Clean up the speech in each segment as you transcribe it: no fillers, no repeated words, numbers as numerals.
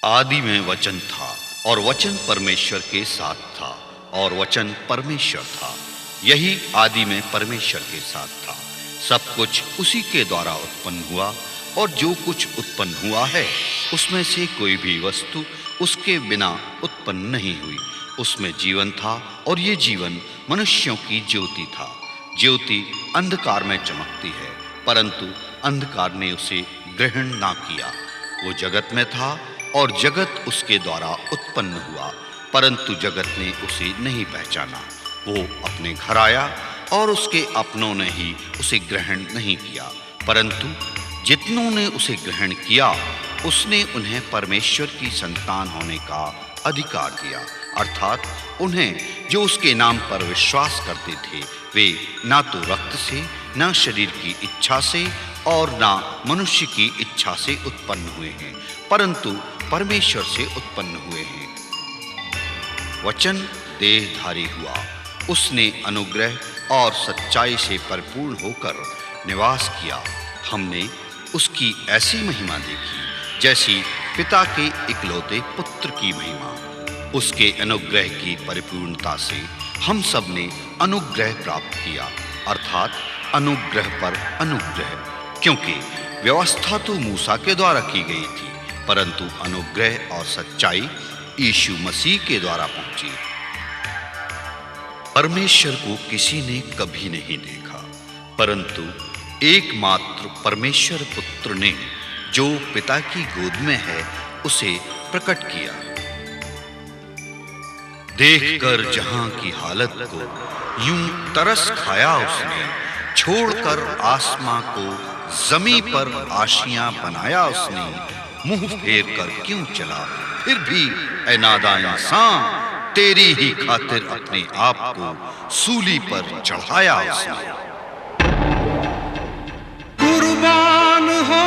आदि में वचन था और वचन परमेश्वर के साथ था और वचन परमेश्वर था। यही आदि में परमेश्वर के साथ था। सब कुछ उसी के द्वारा उत्पन्न हुआ और जो कुछ उत्पन्न हुआ है उसमें से कोई भी वस्तु उसके बिना उत्पन्न नहीं हुई। उसमें जीवन था और ये जीवन मनुष्यों की ज्योति था। ज्योति अंधकार में चमकती है, परंतु अंधकार ने उसे ग्रहण ना किया। वो जगत में था और जगत उसके द्वारा उत्पन्न हुआ, परंतु जगत ने उसे नहीं पहचाना। वो अपने घर आया और उसके अपनों ने ही उसे ग्रहण नहीं किया, परंतु जितनों ने उसे ग्रहण किया उसने उन्हें परमेश्वर की संतान होने का अधिकार दिया, अर्थात उन्हें जो उसके नाम पर विश्वास करते थे। वे ना तो रक्त से, ना शरीर की इच्छा से और ना मनुष्य की इच्छा से उत्पन्न हुए हैं, परंतु परमेश्वर से उत्पन्न हुए हैं। वचन देहधारी हुआ, उसने अनुग्रह और सच्चाई से परिपूर्ण होकर निवास किया। हमने उसकी ऐसी महिमा देखी जैसी पिता के इकलौते पुत्र की महिमा। उसके अनुग्रह की परिपूर्णता से हम सब ने अनुग्रह प्राप्त किया, अर्थात अनुग्रह पर अनुग्रह, क्योंकि व्यवस्था तो मूसा के द्वारा की गई थी, परंतु अनुग्रह और सच्चाई यीशु मसीह के द्वारा पहुंची। परमेश्वर को किसी ने कभी नहीं देखा, परंतु एकमात्र परमेश्वर पुत्र ने, जो पिता की गोद में है, उसे प्रकट किया। देखकर जहां की हालत को यूं तरस खाया उसने, छोड़कर आसमां को जमीन पर आशियां बनाया उसने। मुंह फेर कर क्यों चला, फिर भी ऐ नादान इंसान, तेरी ही खातिर अपने आप को सूली पर चढ़ाया उसने। कुर्बान हो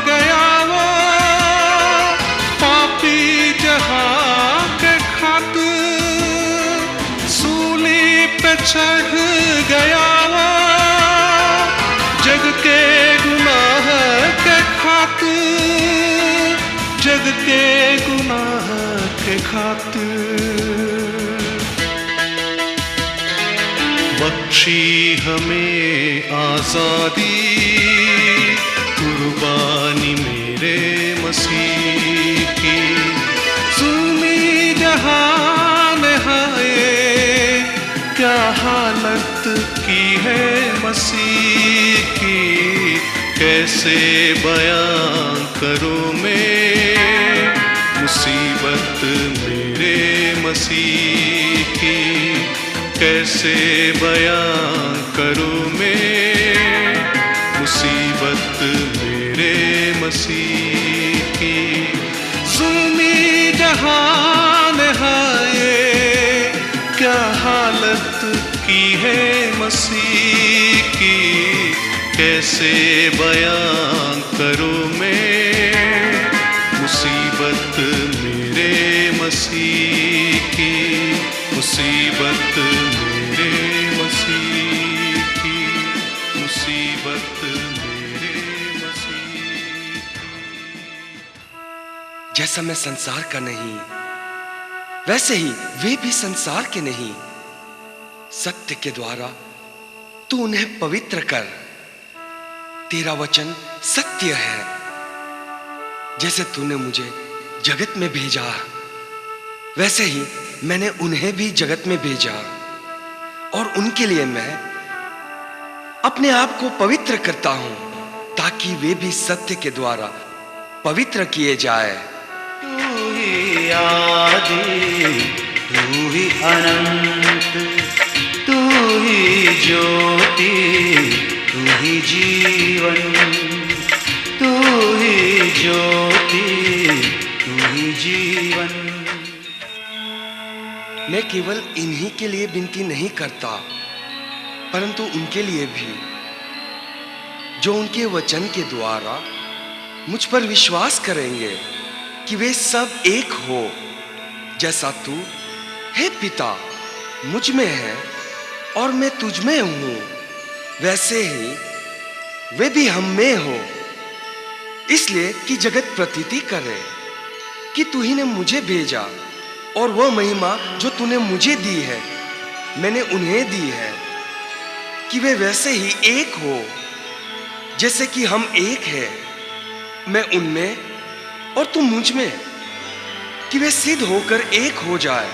गया वो पापी जहां के खातिर, सूली पे चढ़ गया वो जग के गुनाह के खातिर, जग के गुनाह के खातिर। बख्शी हमें आजादी, कुर्बानी मेरे मसीह की। सुनी जहान हाय क्या हालत की है मसीह की, कैसे बयां करूं मैं मुसीबत मेरे मसीह की, कैसे बयां करूं मैं मुसीबत मेरे मसीह की। ज़ुल्मी जहान हाय क्या हालत की है मसीह की, कैसे बयां करूं मैं मुसीबत मेरे मसीह की, मुसीबत मेरे मसीह की, मुसीबत मेरे मसीह। जैसा मैं संसार का नहीं, वैसे ही वे भी संसार के नहीं। सत्य के द्वारा तू उन्हें पवित्र कर, तेरा वचन सत्य है। जैसे तूने मुझे जगत में भेजा, वैसे ही मैंने उन्हें भी जगत में भेजा, और उनके लिए मैं अपने आप को पवित्र करता हूं, ताकि वे भी सत्य के द्वारा पवित्र किए जाए। तू ही आदि, तू ही अनंत, तू ही ज्योति, तू ही जीवन, तू ही ज्योति, तू ही जीवन। मैं केवल इन्हीं के लिए विनती नहीं करता, परंतु उनके लिए भी जो उनके वचन के द्वारा मुझ पर विश्वास करेंगे, कि वे सब एक हो, जैसा तू हे पिता मुझ में है और मैं तुझ में हूं, वैसे ही वे भी हम में हो, इसलिए कि जगत प्रतीति करे कि तू ही ने मुझे भेजा, और वह महिमा जो तूने मुझे दी है मैंने उन्हें दी है, कि वे वैसे ही एक हो जैसे कि हम एक हैं, मैं उनमें और तू मुझ में, कि वे सिद्ध होकर एक हो जाए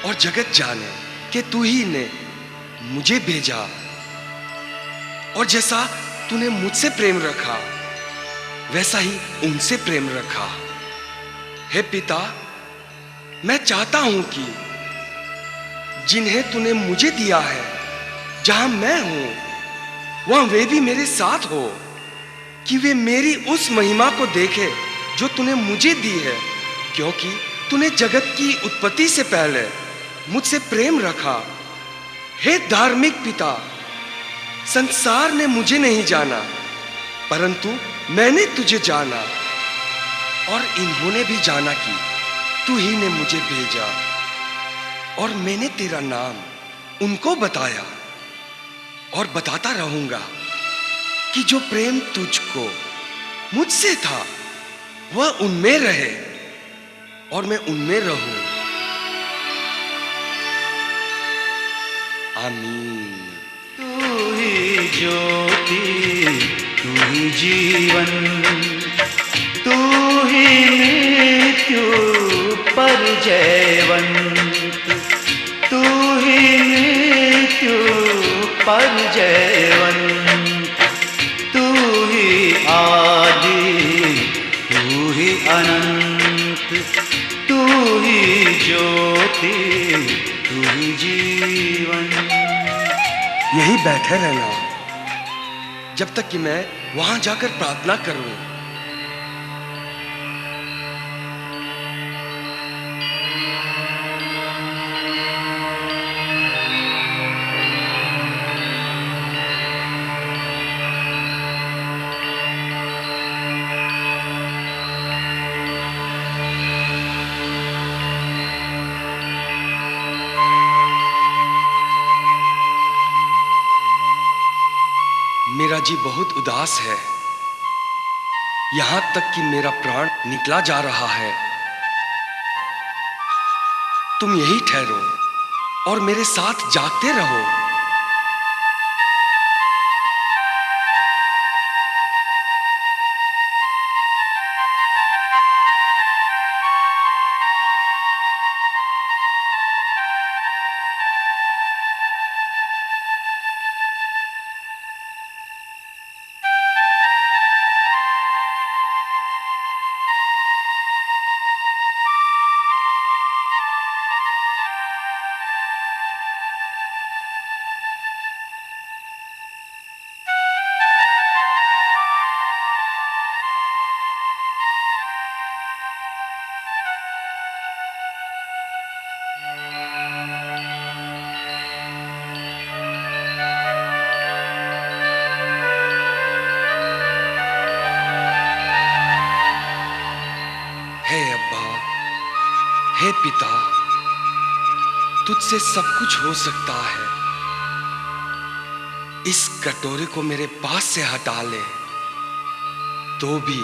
और जगत जाने कि तू ही ने मुझे भेजा, और जैसा तूने मुझसे प्रेम रखा वैसा ही उनसे प्रेम रखा। हे पिता, मैं चाहता हूं कि जिन्हें तूने मुझे दिया है, जहां मैं हूं वहां वे भी मेरे साथ हो, कि वे मेरी उस महिमा को देखे जो तूने मुझे दी है, क्योंकि तूने जगत की उत्पत्ति से पहले मुझसे प्रेम रखा। हे धार्मिक पिता, संसार ने मुझे नहीं जाना, परंतु मैंने तुझे जाना, और इन्होंने भी जाना कि तू ही ने मुझे भेजा, और मैंने तेरा नाम उनको बताया और बताता रहूंगा, कि जो प्रेम तुझको मुझसे था वह उनमें रहे और मैं उनमें रहूं। आमीन। तू ही ज्योति, तू ही जीवन, तू ही मृत्यु पर जयवंत, तू ही मृत्यु पर जयवंत, तू ही आदि, तू ही अनंत, तू ही ज्योति, तू ही जीवन। यही बैठे रहना जब तक कि मैं वहां जाकर प्रार्थना करूं। मेरा जी बहुत उदास है, यहां तक कि मेरा प्राण निकला जा रहा है। तुम यही ठहरो और मेरे साथ जागते रहो। हे पिता, तुझसे सब कुछ हो सकता है। इस कटोरे को मेरे पास से हटा ले, तो भी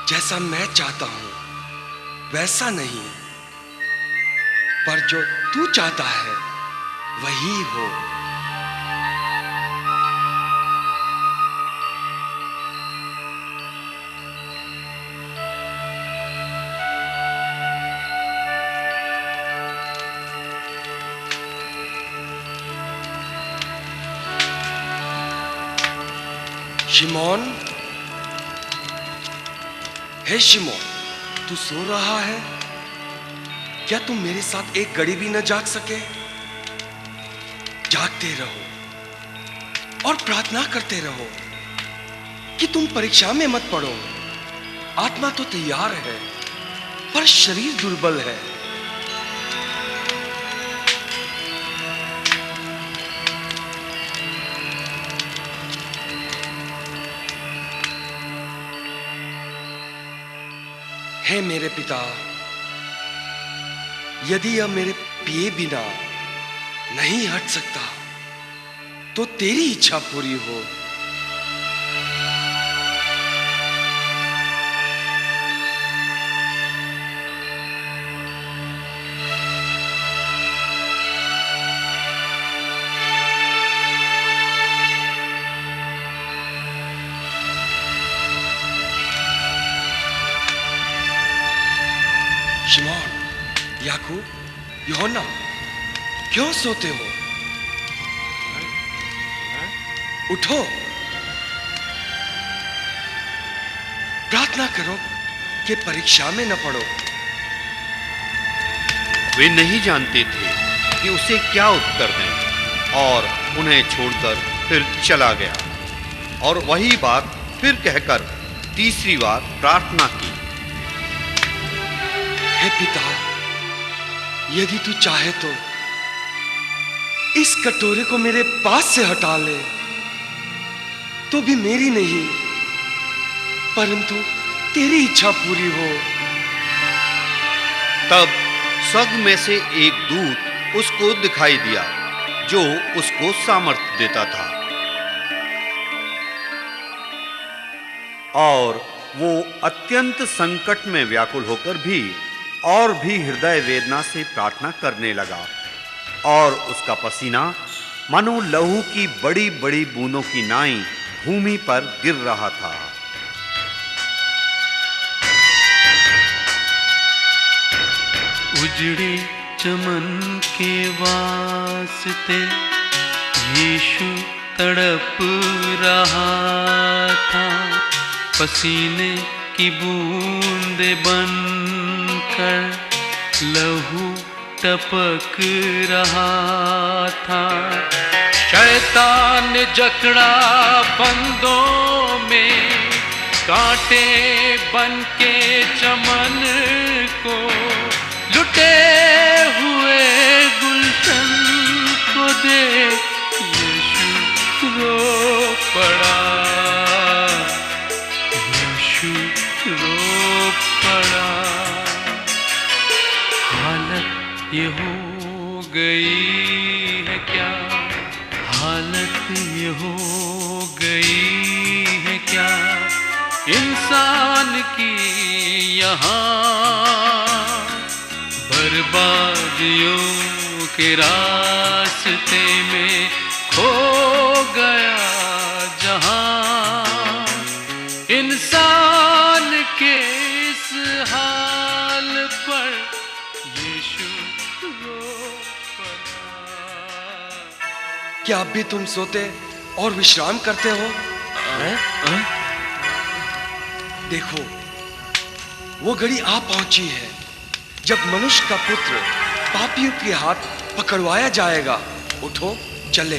जैसा मैं चाहता हूं वैसा नहीं, पर जो तू चाहता है वही हो। शिमोन, हे शिमोन, तू सो रहा है? क्या तुम मेरे साथ एक घड़ी भी न जाग सके? जागते रहो और प्रार्थना करते रहो कि तुम परीक्षा में मत पड़ो। आत्मा तो तैयार है पर शरीर दुर्बल है। हे मेरे पिता, यदि यह मेरे पिए बिना नहीं हट सकता तो तेरी इच्छा पूरी हो। याकूब, यूहन्ना, क्यों सोते हो? उठो, प्रार्थना करो कि परीक्षा में न पड़ो। वे नहीं जानते थे कि उसे क्या उत्तर दें और उन्हें छोड़कर फिर चला गया और वही बात फिर कहकर तीसरी बार प्रार्थना की। हे पिता, यदि तू चाहे तो इस कटोरे को मेरे पास से हटा ले, तो भी मेरी नहीं परंतु तेरी इच्छा पूरी हो। तब स्वर्ग में से एक दूत उसको दिखाई दिया जो उसको सामर्थ्य देता था और वो अत्यंत संकट में व्याकुल होकर भी और भी हृदय वेदना से प्रार्थना करने लगा और उसका पसीना मानो लहू की बड़ी बड़ी बूंदों की नाई भूमि पर गिर रहा था। उजड़े चमन के वास्ते यीशु तड़प रहा था, पसीने की बूंदे बनकर लहू टपक रहा था। शैतान जकड़ा फंदों में कांटे बन के चमन को लुटे हुए गुलशन को देख यीशु रो पड़ा, यीशु रो पड़ा। हालत ये हो गई है क्या, हालत ये हो गई है क्या इंसान की यहाँ, बर्बादियों के रास्ते में खो गया जहां। इंसान के इस हाल पर यीशु रो पड़ा। क्या अब भी तुम सोते और विश्राम करते हो? देखो, वो घड़ी आ पहुंची है जब मनुष्य का पुत्र पापियों के हाथ पकड़वाया जाएगा। उठो, चले।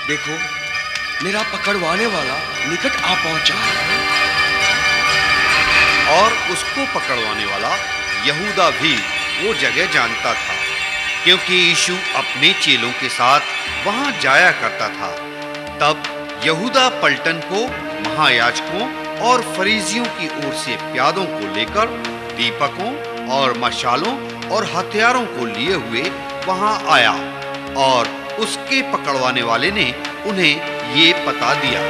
देखो, मेरा पकड़वाने वाला निकट आ पहुंचा है। और उसको पकड़वाने वाला यहूदा भी वो जगह जानता था, क्योंकि यीशु अपने चेलों के साथ वहां जाया करता था। तब यहूदा पलटन को महायाजकों और फरीसियों की ओर से प्यादों को लेकर दीपकों और मशालों और हथियारों को लिए हुए वहां आया और उसके पकड़वाने वाले ने उन्हें ये पता दिया।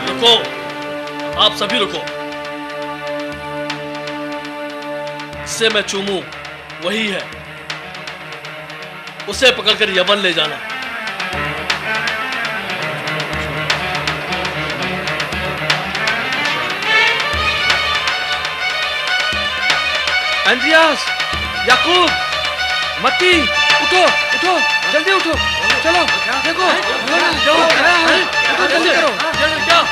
रुको, आप सभी रुको। जिससे मैं चूमूं वही है, उसे पकड़कर यमन ले जाना। एंड्रियास, याकूब, मत्ती, उठो उठो, जल्दी उठो, चलो देखो, जाओ, जल्दी करो, जाओ।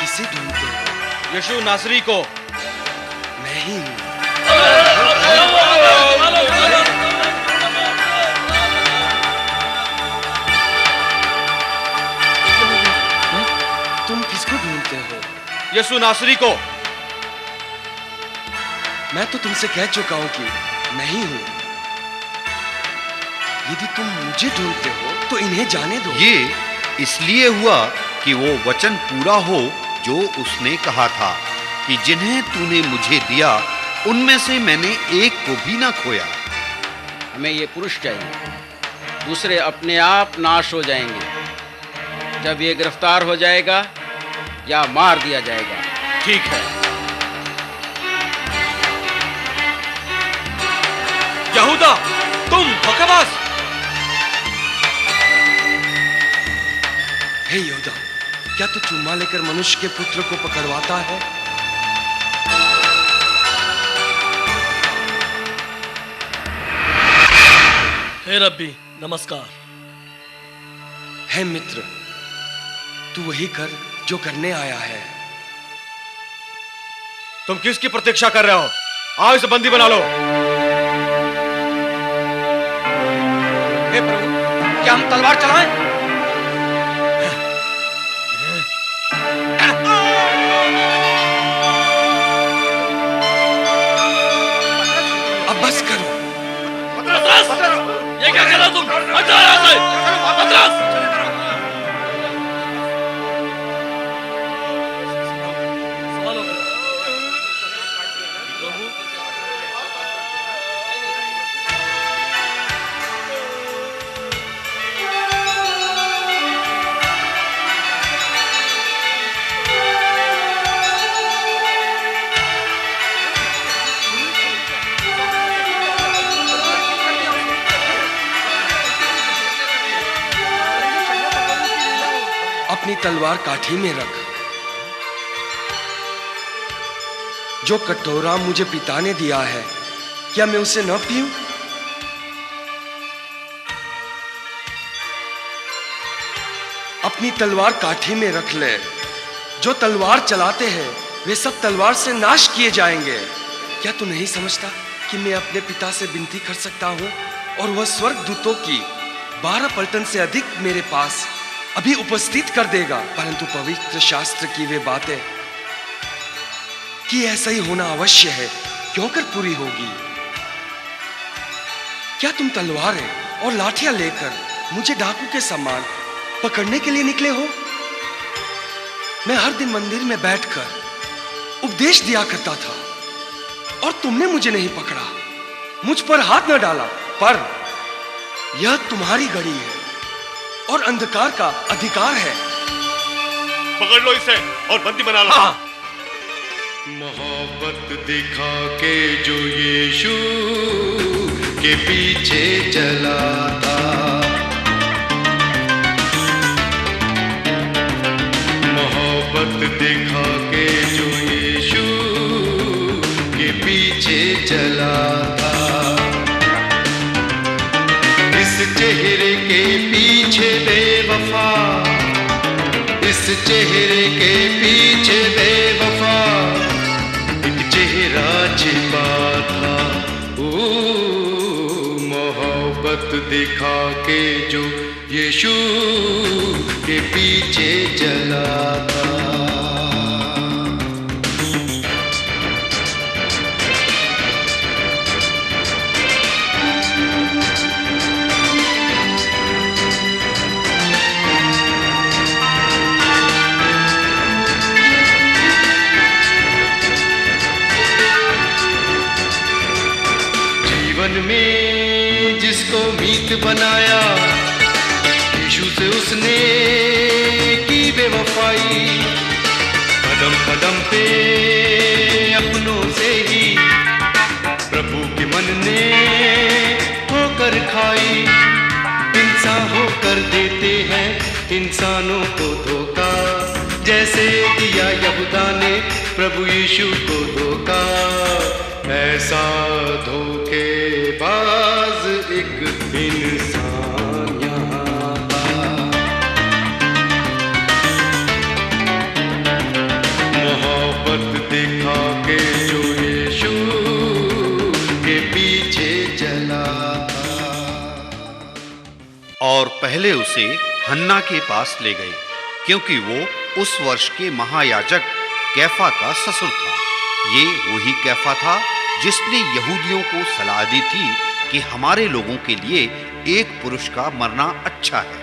किसे ढूंढते हो? यीशु नासरी को। मैं ही हूं। तुम किसको ढूंढते हो? यीशु नासरी को। मैं तो तुमसे कह चुका हूं कि मैं ही हूं। यदि तुम मुझे ढूंढते हो तो इन्हें जाने दो। ये इसलिए हुआ कि वो वचन पूरा हो जो उसने कहा था कि जिन्हें तूने मुझे दिया उनमें से मैंने एक को भी ना खोया। हमें ये पुरुष चाहिए, दूसरे अपने आप नाश हो जाएंगे। जब ये गिरफ्तार हो जाएगा या मार दिया जाएगा। ठीक है। यहूदा, तुम धोखेबाज! हे यहूदा, क्या तू चुम्मा लेकर मनुष्य के पुत्र को पकड़वाता है? हे रब्बी, नमस्कार। हे मित्र, तू वही कर जो करने आया है। तुम किसकी प्रतीक्षा कर रहे हो? आओ इसे बंदी बना लो। हे प्रभु, क्या हम तलवार चलाएं? अब बस करो। ये क्या कर रहे हो तुम? हट जाओ यहाँ से! पतरस! अपनी तलवार काठी में रख। जो कटोरा मुझे पिता ने दिया है, क्या मैं उसे न पीऊं? अपनी तलवार काठी में रख ले। जो तलवार चलाते हैं वे सब तलवार से नाश किए जाएंगे। क्या तू नहीं समझता कि मैं अपने पिता से विनती कर सकता हूं और वह स्वर्ग दूतों की 12 पलटन से अधिक मेरे पास अभी उपस्थित कर देगा? परंतु पवित्र शास्त्र की वे बातें कि ऐसा ही होना अवश्य है क्यों कर पूरी होगी। क्या तुम तलवारें और लाठियां लेकर मुझे डाकू के समान पकड़ने के लिए निकले हो? मैं हर दिन मंदिर में बैठकर उपदेश दिया करता था और तुमने मुझे नहीं पकड़ा, मुझ पर हाथ न डाला। पर यह तुम्हारी घड़ी है और अंधकार का अधिकार है। पकड़ लो इसे और बंदी बना लो। हाँ। मोहब्बत दिखा के जो यीशु के पीछे चला था, मोहब्बत दिखा के जो यीशु के पीछे चला था, इस चेहरे के पीछे बेवफा, इस चेहरे के पीछे बेवफा एक चेहरा छिपा था। ओ मोहब्बत दिखा के जो यीशु के पीछे चला था। जीवन में जिसको मीत बनाया, यीशु से उसने की बेवफाई। कदम कदम पे अपनों से ही प्रभु के मन ने होकर खाई। इंसान होकर देते हैं इंसानों को धोखा, जैसे दिया यहूदा ने प्रभु यीशु को धोखा। ऐसा धोखेबाज एक इंसान यहाँ था। मोहब्बत दिखा के जो यीशु के पीछे चला था। और पहले उसे हन्ना के पास ले गए, क्योंकि वो उस वर्ष के महायाजक कैफा का ससुर था। ये वही कैफा था जिसने यहूदियों को सलाह दी थी कि हमारे लोगों के लिए एक पुरुष का मरना अच्छा है।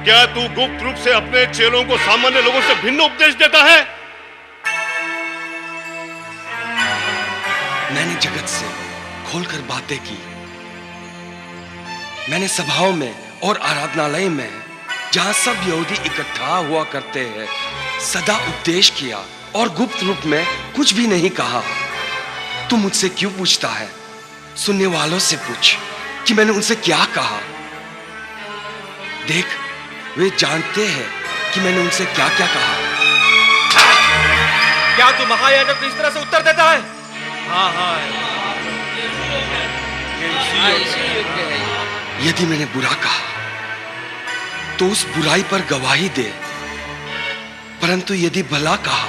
क्या तू गुप्त रूप से अपने चेलों को सामान्य लोगों से भिन्न उपदेश देता है? मैंने जगत से खोलकर बातें की। मैंने सभाओं में और आराधनालय में, जहां सब यहूदी इकट्ठा हुआ करते हैं, सदा उपदेश किया और गुप्त रूप में कुछ भी नहीं कहा। तू मुझसे क्यों पूछता है? सुनने वालों से पूछ कि मैंने उनसे क्या कहा। देख, वे जानते हैं कि मैंने उनसे क्या क्या कहा। क्या तू महायाजक को इस तरह से उत्तर देता है? हाँ हाँ, इसी योग्य है ये। यदि मैंने बुरा कहा तो उस बुराई पर गवाही दे, परंतु यदि भला कहा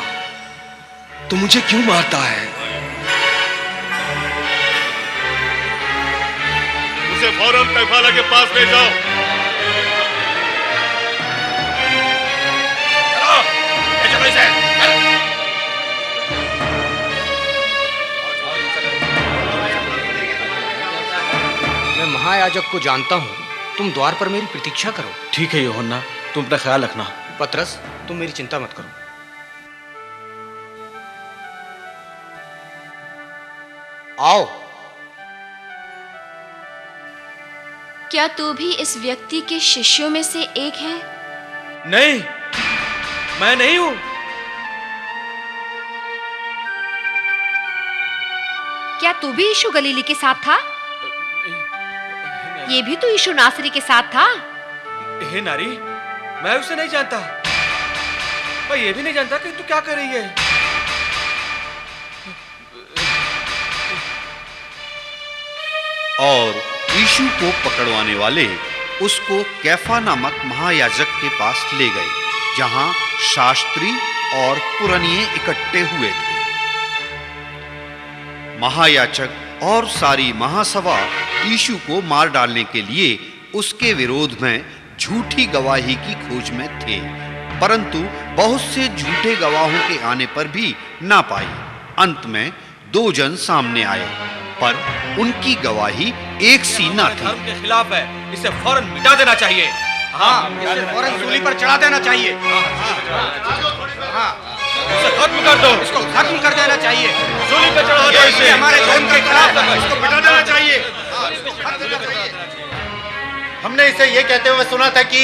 तो मुझे क्यों मारता है? उसे फौरन कैफाला के पास ले जाओ। चलो, ले चलो इसे। मैं महायाजक को जानता हूँ। तुम द्वार पर मेरी प्रतीक्षा करो। ठीक है यूहन्ना, तुम अपना ख्याल रखना। पतरस, तुम मेरी चिंता मत करो। आओ। क्या तू भी इस व्यक्ति के शिष्यों में से एक है? नहीं, मैं नहीं हूं। क्या तू भी यीशु गलीली के साथ था? ये भी तो यीशु नासरी के साथ था। हे नारी, मैं उसे नहीं जानता। मैं ये भी नहीं जानता कि तू क्या कर रही है। और यीशु को पकड़वाने वाले उसको कैफा नामक महायाजक के पास ले गए, जहां शास्त्री और पुरनिये इकट्ठे हुए थे। महायाजक और सारी महासभा यीशु को मार डालने के लिए उसके विरोध में झूठी गवाही की खोज में थे, परंतु बहुत से झूठे गवाहों के आने पर भी ना पाई। अंत में 2 जन सामने आए, पर उनकी गवाही एक सी ना थी। धर्म के खिलाफ है, इसे फौरन मिटा देना चाहिए। हाँ, इसे फौरन सूली पर चढ़ा देना चाहिए। हाँ, इसे खत्म कर दो। इसको खत्म कर देना चाहिए। सूली पे चढ़ा दो इसे। हमारे धर्म के खिलाफ है। इसको मिटा देना चाहिए। हमने इसे ये कहते हुए सुना था कि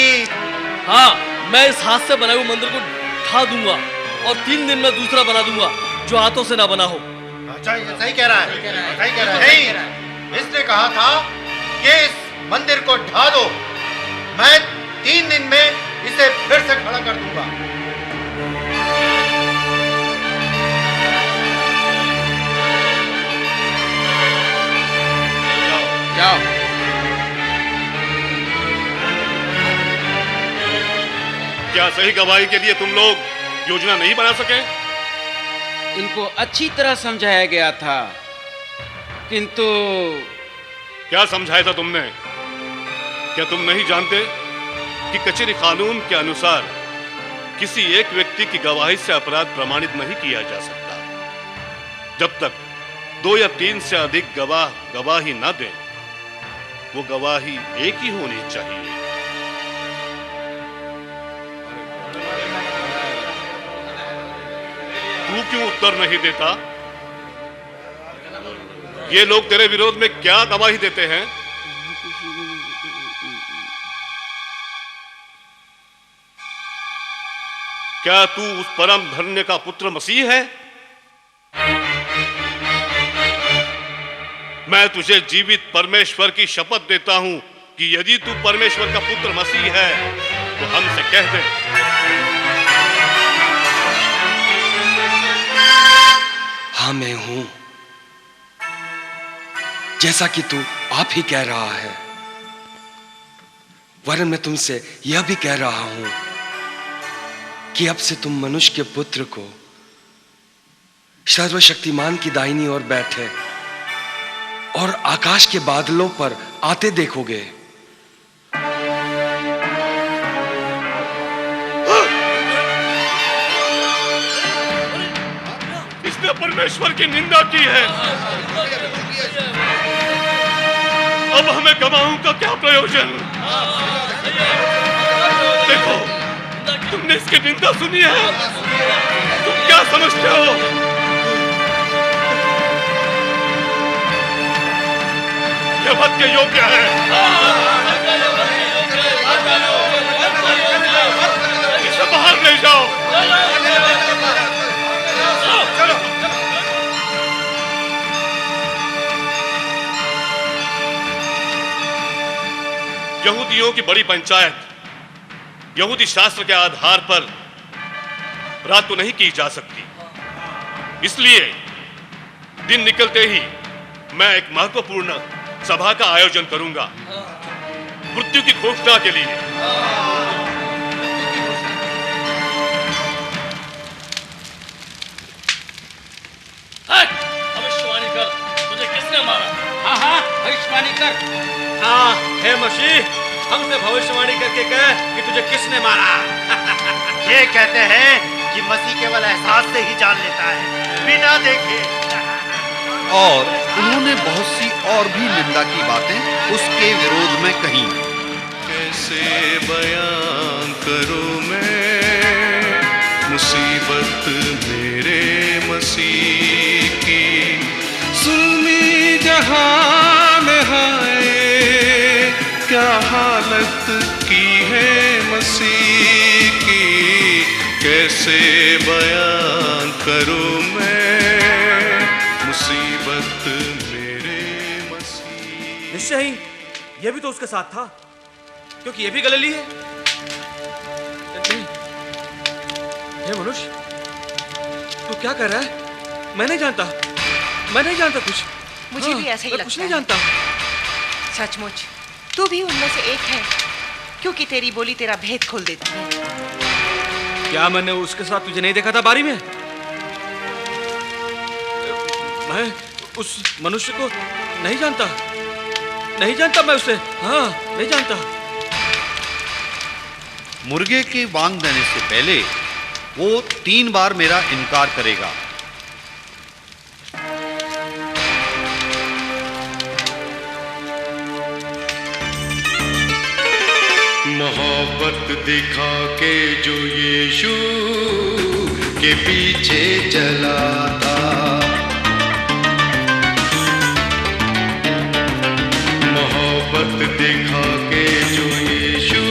हाँ, मैं इस हाथ से बनाए हुए मंदिर को ढा दूंगा और 3 दिन में दूसरा बना दूंगा जो हाथों से ना बना हो। अच्छा, ये सही कह रहा है। सही कह रहा है। नहीं, इसने कहा था कि इस मंदिर को ढा दो, मैं 3 दिन में इसे फिर से खड़ा कर दूंगा। जाओ। क्या सही गवाही के लिए तुम लोग योजना नहीं बना सके? इनको अच्छी तरह समझाया गया था, किंतु क्या समझाया था तुमने? क्या तुम नहीं जानते कि कचहरी कानून के अनुसार किसी एक व्यक्ति की गवाही से अपराध प्रमाणित नहीं किया जा सकता जब तक 2 या 3 से अधिक गवाह गवाही न दें? वो गवाही एक ही होनी चाहिए। तू क्यों उत्तर नहीं देता? ये लोग तेरे विरोध में क्या गवाही देते हैं? क्या तू उस परम धन्य का पुत्र मसीह है? मैं तुझे जीवित परमेश्वर की शपथ देता हूं कि यदि तू परमेश्वर का पुत्र मसीह है तो हमसे कह दे। हाँ, मैं हूं, जैसा कि तू आप ही कह रहा है। वरन मैं तुमसे यह भी कह रहा हूं कि अब से तुम मनुष्य के पुत्र को सर्वशक्तिमान की दाहिनी ओर बैठे और आकाश के बादलों पर आते देखोगे। तुमने परमेश्वर की निंदा की है। अब हमें गवाहों का क्या प्रयोजन? देखो, तुमने इसकी निंदा सुनी है, तुम क्या समझते हो? यह वध के योग्य है। इसे बाहर ले जाओ। यहूदियों की बड़ी पंचायत यहूदी शास्त्र के आधार पर रात को नहीं की जा सकती। इसलिए दिन निकलते ही मैं एक महत्वपूर्ण सभा का आयोजन करूंगा मृत्यु की घोषणा के लिए। भविष्यवाणी कर, तुझे किसने मारा? हाँ, भविष्यवाणी कर। हाँ, हे मसीह, हमसे भविष्यवाणी करके कह कि तुझे किसने मारा। ये कहते हैं कि मसीह केवल एहसास से ही जान लेता है, बिना देखे। और उन्होंने बहुत सी और भी निंदा की बातें उसके विरोध में कही। कैसे बयां करूं मैं मुसीबत मेरे मसीह की, जुल्मी जहां में हाय क्या हालत की है मसीह की। कैसे बयां करूं मैं मुसीबत मेरे मसीह। निश्चय ही यह भी तो उसके साथ था, क्योंकि यह भी गलीली है। नहीं, ये मनुष्य, तू क्या कर रहा है? मैं नहीं जानता कुछ। मुझे भी ऐसा ही लगता है। कुछ नहीं जानता। सचमुच तू भी उनमें से एक है, क्योंकि तेरी बोली तेरा भेद खोल देती है। क्या मैंने उसके साथ तुझे नहीं देखा था बारी में? मैं उस मनुष्य को नहीं जानता मैं उसे। हाँ, नहीं जानता। मुर्गे के बांग देने से पहले वो 3 बार मेरा इनकार करेगा। मोहब्बत दिखा के जो यीशु के पीछे चला था, मोहब्बत दिखा के जो यीशु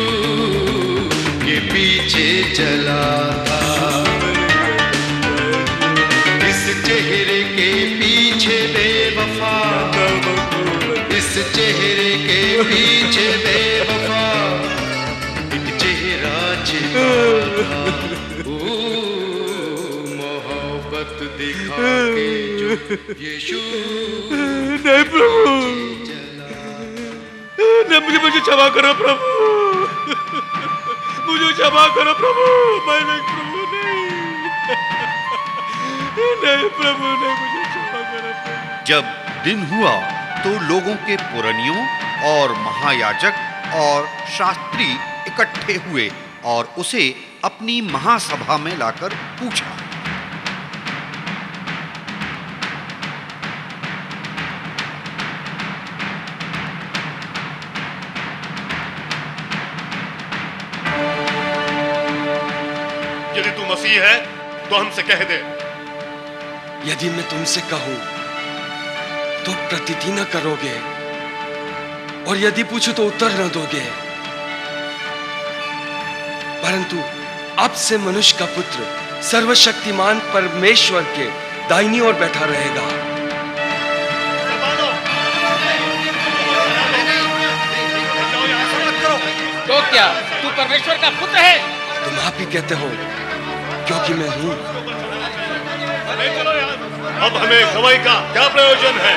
के पीछे चला था, इस चेहरे के पीछे बेवफा, इस चेहरे के पीछे बेवफा मोहब्बत दिखा के जो यीशु। नहीं प्रभु, नहीं, मुझे क्षमा करो प्रभु, मुझे क्षमा करो प्रभु। मैं नहीं प्रभु, नहीं प्रभु, नहीं, मुझे क्षमा करो प्रभु। जब दिन हुआ तो लोगों के पुरनियों और महायाजक और शास्त्री इकट्ठे हुए और उसे अपनी महासभा में लाकर पूछा। यदि तू मसीह है तो हमसे कह दे। यदि मैं तुमसे कहूं तो प्रतीति न करोगे, और यदि पूछूं तो उत्तर न दोगे। परंतु अब से मनुष्य का पुत्र सर्वशक्तिमान परमेश्वर के दाहिनी ओर बैठा रहेगा। तो क्या तू परमेश्वर का पुत्र है? तुम आप ही कहते हो, क्योंकि मैं हूं। अब हमें गवाही का क्या प्रयोजन है?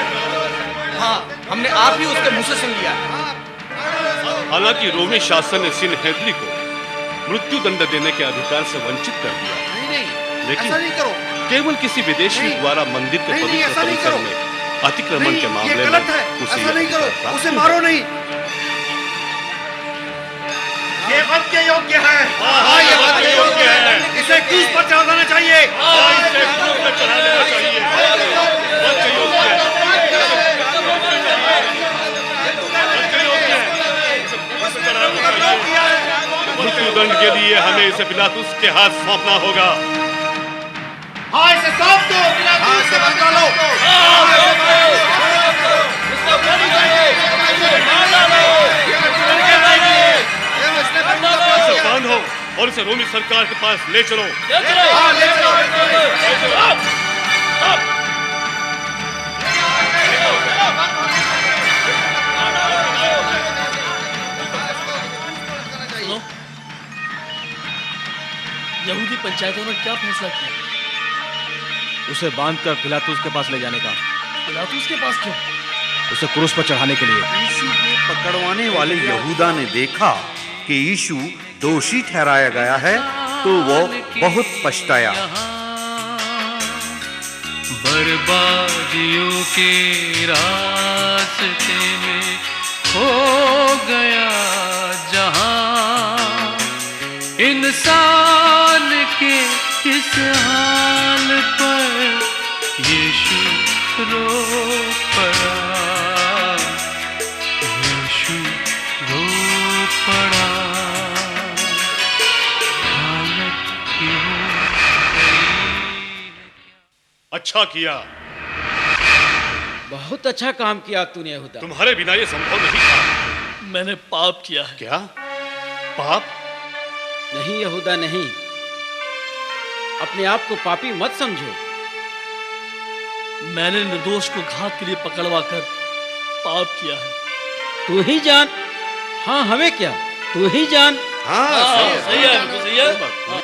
हाँ, हमने आप ही उसके मुंह से सुन लिया। हालांकि रोमी शासन ने सिनहेद्री को मृत्यु दंड देने के अधिकार से वंचित कर दिया, लेकिन ऐसा नहीं करो। केवल किसी विदेशी द्वारा मंदिर के पवित्र परिसर में अतिक्रमण के मामले में उसे ऐसा नहीं करो, उसे मारो नहीं। ये वध के योग्य है। हाँ, ये वध के योग्य है। इसे क्रूस पर चढ़ा देना चाहिए। इसे क्रूस पर चढ़ा देना चाहिए। मृत्युदंड के लिए हमें इसे पिलातुस के हाथ सौंपना होगा। हाँ, इसे सौंप दो। हाँ, इसे बचा लो। इसे बांधो और इसे रोमी सरकार के पास ले चलो। हाँ, ले चलो। यहूदी पंचायतों ने क्या फैसला किया? उसे बांधकर पिलातुस के पास ले जाने का। पिलातुस के पास क्यों? उसे क्रूस पर चढ़ाने के लिए। यीशु को पकड़वाने वाले यहूदा ने देखा कि यीशु दोषी ठहराया गया है, तो वो बहुत पछताया। बर्बादियों के रास्ते में हो गया जहां, इंसान के इस हाल पर यीशु रो पड़ा, यीशु रो पड़ा। हालत क्यों? अच्छा किया, बहुत अच्छा काम किया तूने यहूदा। तुम्हारे बिना ये संभव नहीं था। मैंने पाप किया है। क्या पाप? नहीं यहूदा नहीं, अपने आप को पापी मत समझो। मैंने निर्दोष को घात के लिए पकड़वा कर पाप किया है। तू ही जान। हाँ, हमें क्या, तू ही जान। सही है, बिल्कुल सही है। हाँ।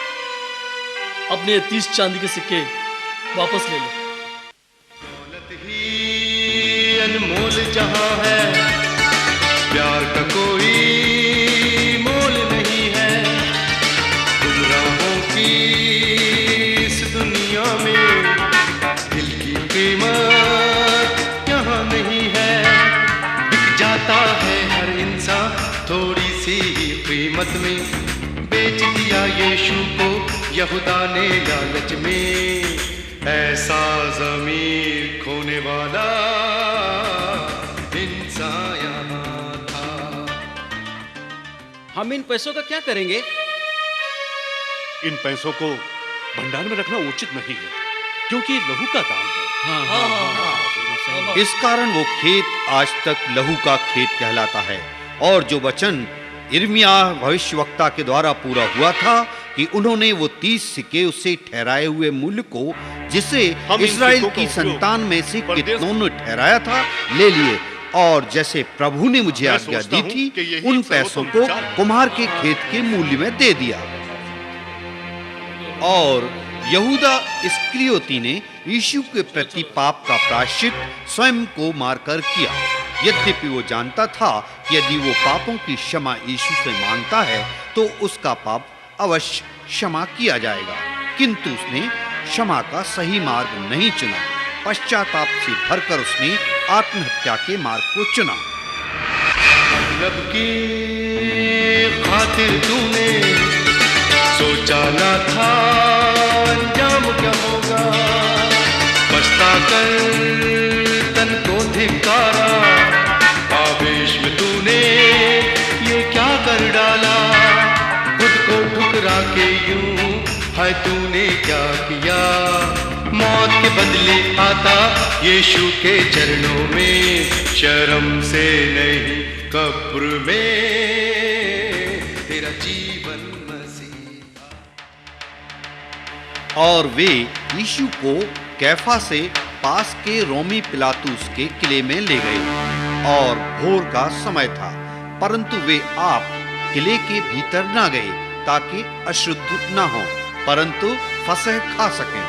अपने 30 चांदी के सिक्के वापस ले लो। ही अनमोल जहां है, प्यार का कोई मोल नहीं है। गुमराहों की इस दुनिया में दिल की कीमत यहाँ नहीं है। बिक जाता है हर इंसान थोड़ी सी कीमत में। बेच दिया यीशु को यहूदा ने लालच में। ऐसा ज़मीर खोने वाला इंसान यहाँ था। हम इन पैसों का क्या करेंगे? इन पैसों को भंडार में रखना उचित नहीं है, क्योंकि ये लहू का दाम है। इस कारण वो खेत आज तक लहू का खेत कहलाता है। और जो वचन यिर्मयाह भविष्यवक्ता के द्वारा पूरा हुआ था कि उन्होंने वो 30 सिक्के उससे ठहराए हुए मूल्य को, जिसे इस्राएल की संतान में से कितनों ने ठहराया था, ले लिए। और जैसे प्रभु ने मुझे आज्ञा दी थी, उन पैसों को कुम्हार के खेत के मूल्य में दे दिया। और यहूदा इस्करियोती ने यीशु के प्रति पाप का प्रायश्चित स्वयं को मारकर किया। यद्यपि वो जानता था कि यदि वो पापों की क्षमा यीशु से मांगता है तो उसका पाप अवश्य क्षमा किया जाएगा, किंतु उसने क्षमा का सही मार्ग नहीं चुना। पश्चाताप से भरकर उसने आत्महत्या के मार्ग को चुना। रब की खातिर तूने सोचा ना था अंजाम क्या होगा। पछता कर तन को धिक्कारा, आवेश में तूने ये क्या कर डाला। खुद को ठुकरा के यूं है तूने क्या किया। मौत के बदले आता यीशु के चरणों में, शर्म से नहीं कब्र में तेरा जीवन मसीहा। और वे यीशु को कैफा से पास के रोमी पिलातुस के किले में ले गए। और भोर का समय था, परंतु वे आप किले के भीतर न गए ताकि अशुद्ध न हो, परंतु फसह खा सकें।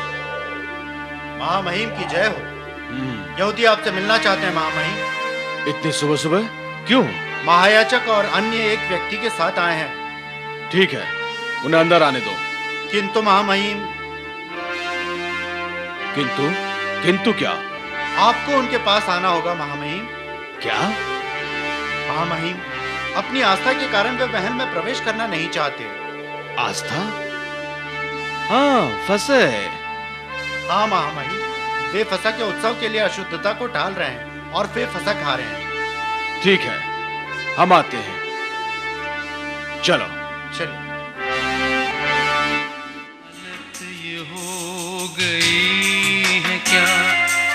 महामहिम की जय हो। यहूदी आपसे मिलना चाहते हैं महामहिम। इतनी सुबह सुबह क्यों? महायाजक और अन्य एक व्यक्ति के साथ आए हैं। ठीक है, उन्हें अंदर आने दो। किंतु महामहिम। किंतु क्या? आपको उनके पास आना होगा महामहिम। क्या? महामहिम, अपनी आस्था के कारण वे महल में प्रवेश करना नहीं चाहते। आस्था? हाँ, फंसे। हाँ महामहिम, वे फसा के उत्सव के लिए अशुद्धता को टाल रहे हैं और वे फसा खा रहे हैं। ठीक है, हम आते हैं। चलो चलिए। ये हो गई है क्या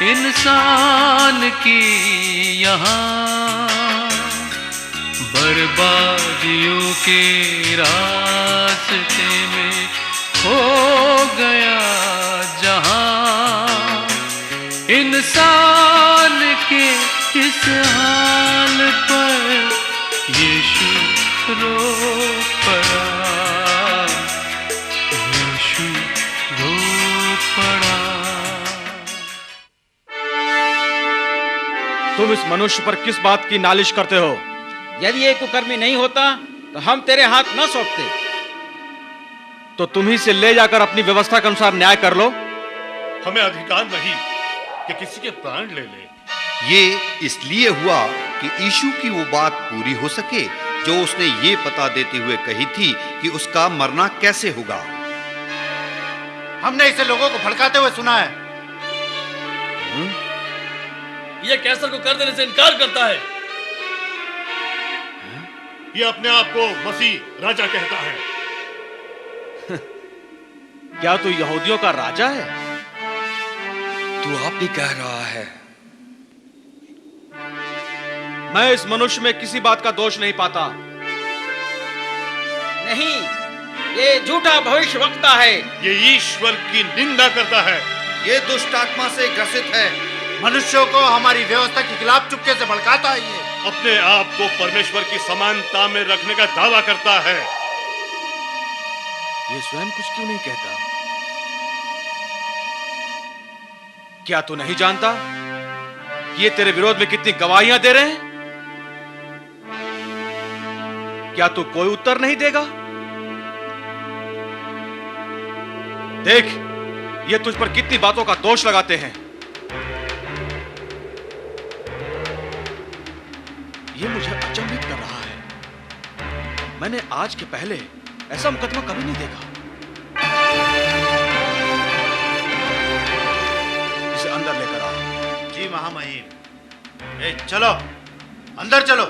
इंसान की यहाँ, बर्बादियों के रास्ते में खो गया जहां, इंसान के इस हाल पर यीशु रो पड़ा, यीशु रो पड़ा। तुम इस मनुष्य पर किस बात की नालिश करते हो? यदि ये कुकर्मी नहीं होता तो हम तेरे हाथ न सौंपते। तो तुम ही से ले जाकर अपनी व्यवस्था के अनुसार न्याय कर लो। हमें अधिकार नहीं कि किसी के प्राण ले ले। ये इसलिए हुआ कि यीशु की वो बात पूरी हो सके जो उसने ये पता देते हुए कही थी कि उसका मरना कैसे होगा। हमने इसे लोगों को भड़काते हुए सुना है। ये कैसर को कर देने से इनकार करता है। ये अपने आप को मसीह राजा कहता है। क्या तू यहूदियों का राजा है? तू आप भी कह रहा है। मैं इस मनुष्य में किसी बात का दोष नहीं पाता। नहीं, ये झूठा भविष्यवक्ता है। ये ईश्वर की निंदा करता है। ये दुष्ट आत्मा से ग्रसित है। मनुष्यों को हमारी व्यवस्था के खिलाफ चुपके से भड़काता है। ये अपने आप को परमेश्वर की समानता में रखने का दावा करता है। ये स्वयं कुछ क्यों नहीं कहता? क्या तू नहीं जानता कि ये तेरे विरोध में कितनी गवाहियां दे रहे हैं? क्या तू कोई उत्तर नहीं देगा? देख, ये तुझ पर कितनी बातों का दोष लगाते हैं। ये मुझे अचंभित कर रहा है। मैंने आज के पहले ऐसा मुकदमा कभी नहीं देखा। इसे अंदर लेकर आओ। जी महामहिम। ए, चलो अंदर चलो।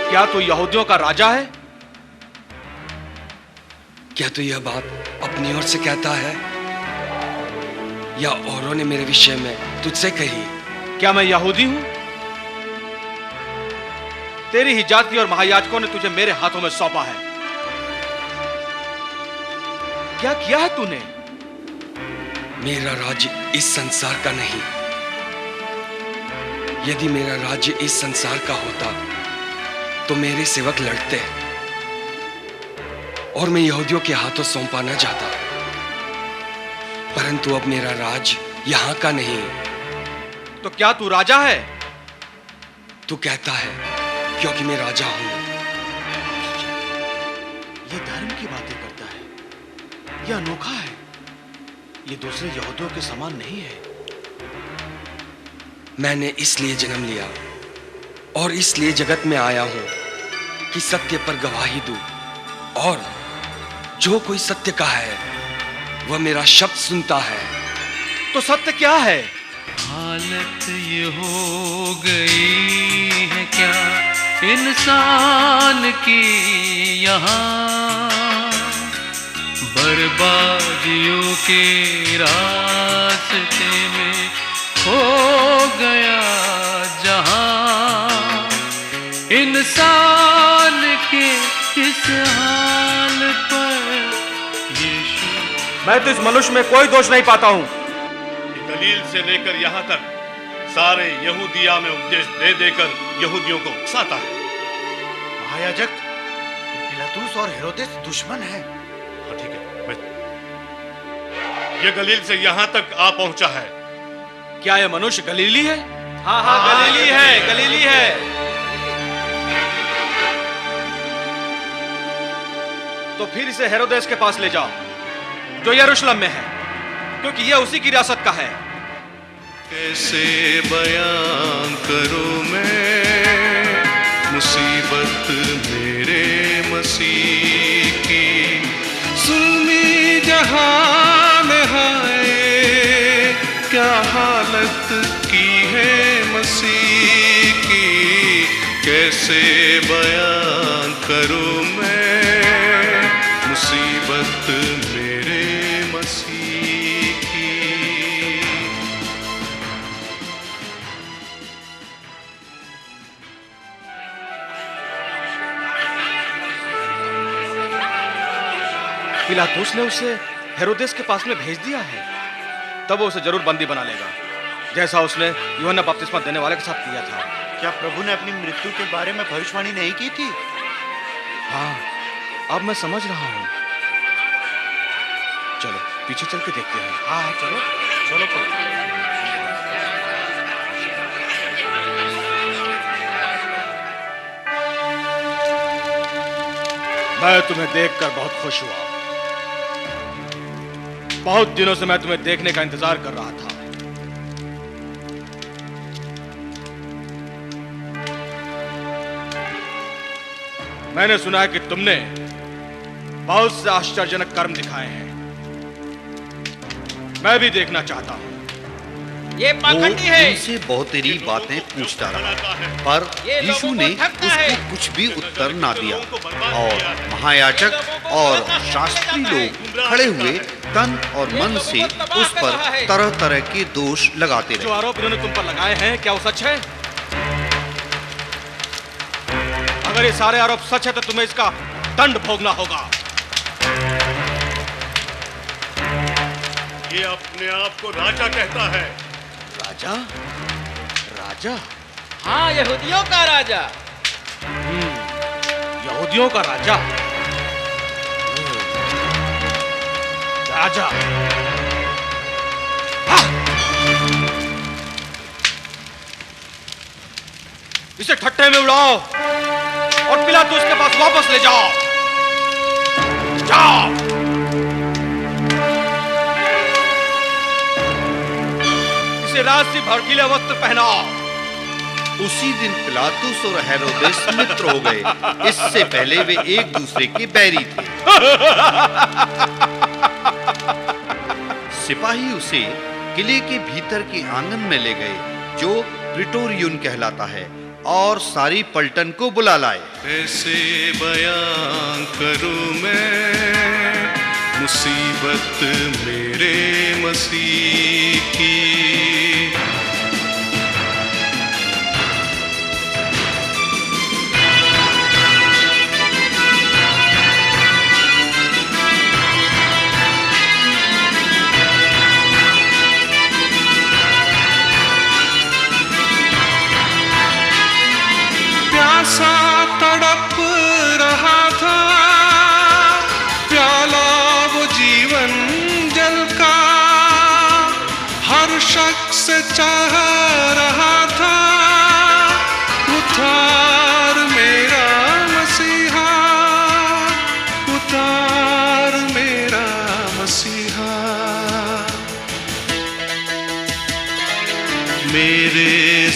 क्या तू यहूदियों का राजा है? क्या तू यह बात अपनी ओर से कहता है या औरों ने मेरे विषय में तुझसे कही? क्या मैं यहूदी हूं? तेरी ही जाति और महायाजकों ने तुझे मेरे हाथों में सौंपा है। क्या किया है तूने? मेरा राज्य इस संसार का नहीं। यदि मेरा राज्य इस संसार का होता तो मेरे सेवक लड़ते और मैं यहूदियों के हाथों सौंपा न जाता। परंतु अब मेरा राज यहां का नहीं। तो क्या तू राजा है? तू कहता है क्योंकि मैं राजा हूं। ये धर्म की बातें करता है। यह अनोखा है। ये दूसरे यहूदियों के समान नहीं है। मैंने इसलिए जन्म लिया और इसलिए जगत में आया हूं कि सत्य पर गवाही दूं, और जो कोई सत्य का है वह मेरा शब्द सुनता है। तो सत्य क्या है? हालत ये हो गई है क्या इंसान की यहाँ, बर्बादियों के रास्ते में खो गया जहां, इंसान के इस हाल पर यीशु। मैं तो इस मनुष्य में कोई दोष नहीं पाता हूं। गलील से लेकर यहाँ तक सारे यहूदिया में उपदेश दे देकर यहूदियों को उकसाता है। महायाजक, पिलातुस और हेरोदेस दुश्मन है। हाँ ठीक है, ये गलील से यहाँ तक आ पहुंचा है। क्या यह मनुष्य गलीली है? हाँ हाँ, गलीली है, गलीली है। तो फिर इसे हेरोदेस के पास ले जाओ जो यरूशलेम में है, क्योंकि यह उसी की रियासत का है। कैसे बयां करूं मैं मुसीबत मेरे मसीह की। जुल्मी जहान हाय क्या हालत की है मसीह की, कैसे बयान करूं मैं मुसीबत मेरे मसीह की। पिलातुस ने उसे हेरोदेस के पास में भेज दिया है, तब वो उसे जरूर बंदी बना लेगा, जैसा उसने यूहन्ना बपतिस्मा देने वाले के साथ किया था। क्या प्रभु ने अपनी मृत्यु के बारे में भविष्यवाणी नहीं की थी? हाँ, अब मैं समझ रहा हूं। चलो पीछे चल के देखते हैं। हाँ चलो चलो। मैं तुम्हें देखकर बहुत खुश हुआ। बहुत दिनों से मैं तुम्हें देखने का इंतजार कर रहा था। मैंने सुना है कि तुमने बहुत से आश्चर्यजनक कर्म दिखाए हैं। मैं भी देखना चाहता हूं। ये पाखंडी है। उनसे बहुतेरी बातें पूछता रहा, पर यीशु ने उसको कुछ भी उत्तर ना दिया। और महायाजक और शास्त्री लोग खड़े हुए तन और मन से उस पर तरह तरह के दोष लगाते रहे। जो आरोप इन्होंने तुम पर लगाए हैं, क्या वो सच है? अगर ये सारे आरोप सच है तो तुम्हें इसका दंड भोगना होगा। ये अपने आप को राजा कहता है। राजा? राजा? हाँ, यहूदियों का राजा। यहूदियों का राजा? राजा? इसे ठट्टे में उड़ाओ और पिलातुस के पास वापस ले जाओ। जाओ। इसे राजसी भड़कीले वस्त्र पहनाओ। उसी दिन पिलातुस और हेरोदेस मित्र हो गए। इससे पहले वे एक दूसरे के बैरी थे। सिपाही उसे किले के भीतर के आंगन में ले गए, जो प्रिटोरियन कहलाता है, और सारी पलटन को बुला लाए। कैसे बयां करूं मैं मुसीबत मेरे मसीह की। प्यासा तड़प रहा था, प्याला वो जीवन जल का हर शख्स चाह रहा था। उतार मेरा मसीहा, उतार मेरा मसीहा। मेरे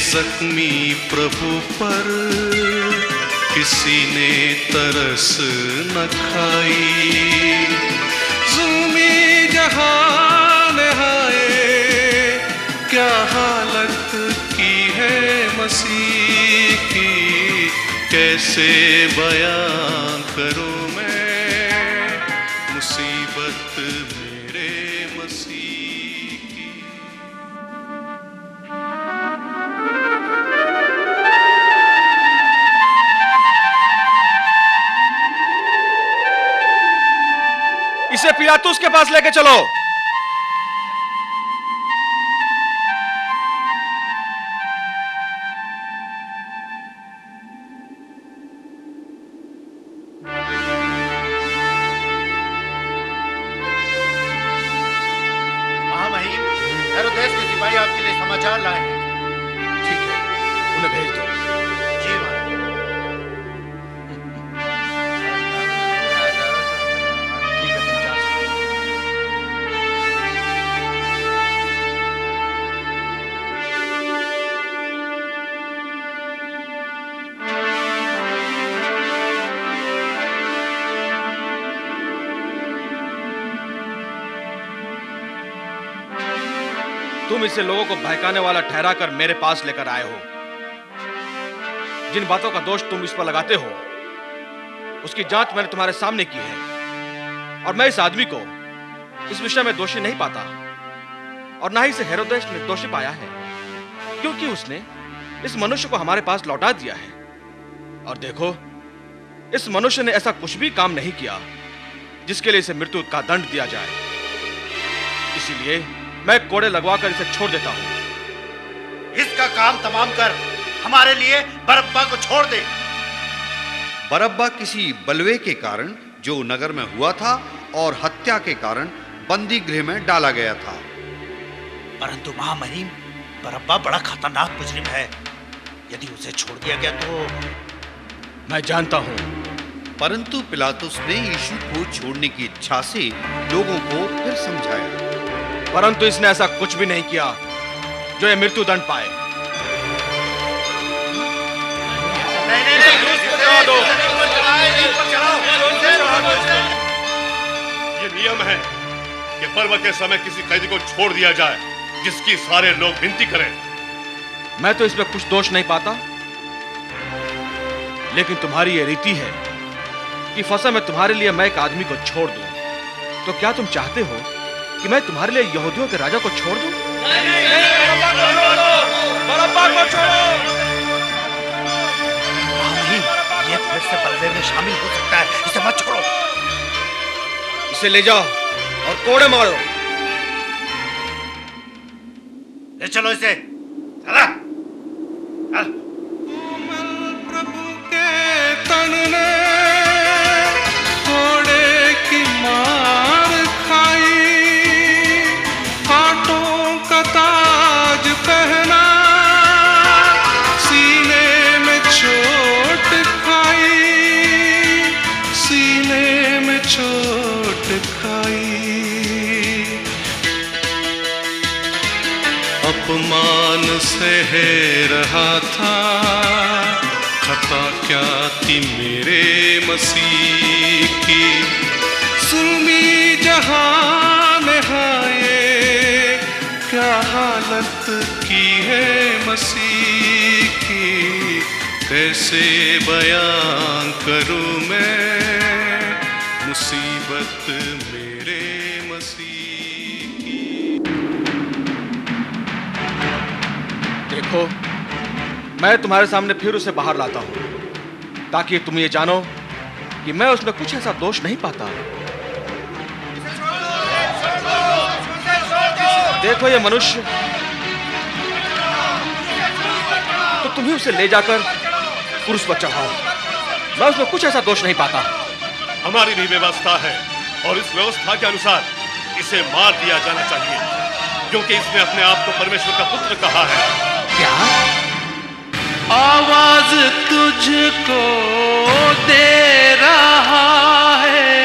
जख्मी प्रभु पर किसी ने तरस न खाई। जुल्मी जहान हाय क्या हालत की है मसीह की, कैसे बयां करूं मैं मुसीबत मेरे मसीह की। इसे पिलातुस के पास लेके चलो। महामहिम, हेरोदेस के सिपाही आपके लिए समाचार लाए हैं। ठीक है, उन्हें भेज दो। जी महाराज। ठीक है, तुम जा सकते हो। तुम इसे लोगों को बहकाने वाला ठहराकर मेरे पास लेकर आए हो। जिन बातों का दोष तुम इस पर लगाते हो उसकी जांच मैंने तुम्हारे सामने की है, और मैं इस आदमी को इस विषय में दोषी नहीं पाता, और ना ही इसे हेरोदेस ने दोषी पाया है, क्योंकि उसने इस मनुष्य को हमारे पास लौटा दिया है। और देखो, इस मनुष्य ने ऐसा कुछ भी काम नहीं किया जिसके लिए इसे मृत्यु का दंड दिया जाए। इसीलिए मैं कोड़े लगवाकर इसे छोड़ देता हूं। इसका काम तमाम कर हमारे लिए बरअब्बा को छोड़ दे। बरअब्बा किसी बलवे के कारण जो नगर में हुआ था और हत्या के कारण बंदी गृह में डाला गया था। परंतु महामहिम, बरअब्बा बड़ा खतरनाक मुजरिम है। यदि उसे छोड़ दिया गया तो। मैं जानता हूं, परंतु पिलातुस ने यीशु को छोड़ने की इच्छा से लोगों को फिर समझाया, परंतु इसने ऐसा कुछ भी नहीं किया जो ये मृत्यु दंड पाए। ये नियम है कि पर्व के समय किसी कैदी को छोड़ दिया जाए जिसकी सारे लोग विनती करें। मैं तो इसमें कुछ दोष नहीं पाता, लेकिन तुम्हारी ये रीति है कि फंसा में तुम्हारे लिए मैं एक आदमी को छोड़ दूं, तो क्या तुम चाहते हो कि मैं तुम्हारे लिए यहूदियों के राजा को छोड़ दूं? बरअब्बा को छोड़ो। ये फिर से बलवे में शामिल हो सकता है, इसे मत छोड़ो। इसे ले जाओ और कोड़े मारो। ले चलो इसे। चला। चल। प्रभु के तन ने घोड़े की मार खाई, कांटों का ताज पहना, सीने में चोट खाई, सीने में चोट खाई। अपमान सह रहा था, खता क्या थी मेरे मसीह की। सुल्मी जहां में हाय, क्या हालत की है मसीह की। कैसे बयां करूं मैं मुसीबत मेरे मसीह की। देखो, मैं तुम्हारे सामने फिर उसे बाहर लाता हूं ताकि तुम ये जानो कि मैं उसमें कुछ ऐसा दोष नहीं पाता। देखो, ये मनुष्य, तो तुम ही उसे ले जाकर पुरुष पर चढ़ाओ। मैं उसमें कुछ ऐसा दोष नहीं पाता। हमारी भी व्यवस्था है और इस व्यवस्था के अनुसार इसे मार दिया जाना चाहिए, क्योंकि इसने अपने आप को परमेश्वर का पुत्र कहा है। क्या आवाज तुझको दे रहा है,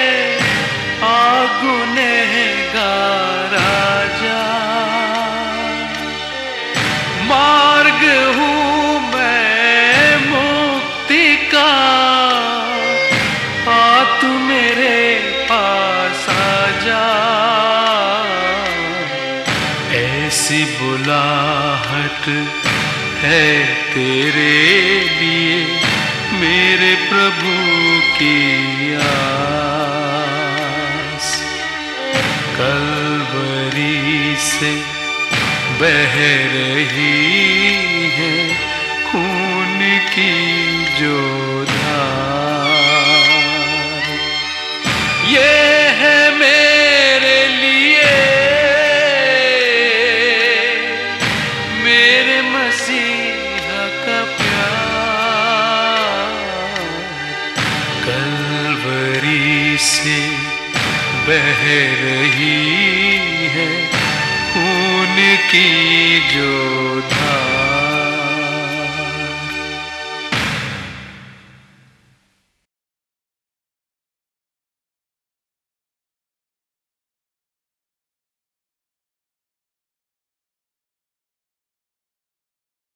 गुनहगार राजा। मार्ग हूँ मैं मुक्ति का, आ तू मेरे पास आ जा। ऐसी बुलाहट है तेरे लिए मेरे प्रभु की आस। कलवरी से बह रही है खून की जो धार। ये है मेरे लिए मेरे मसीहा का प्यार। कलवरी से बह रही है खून की जो धार।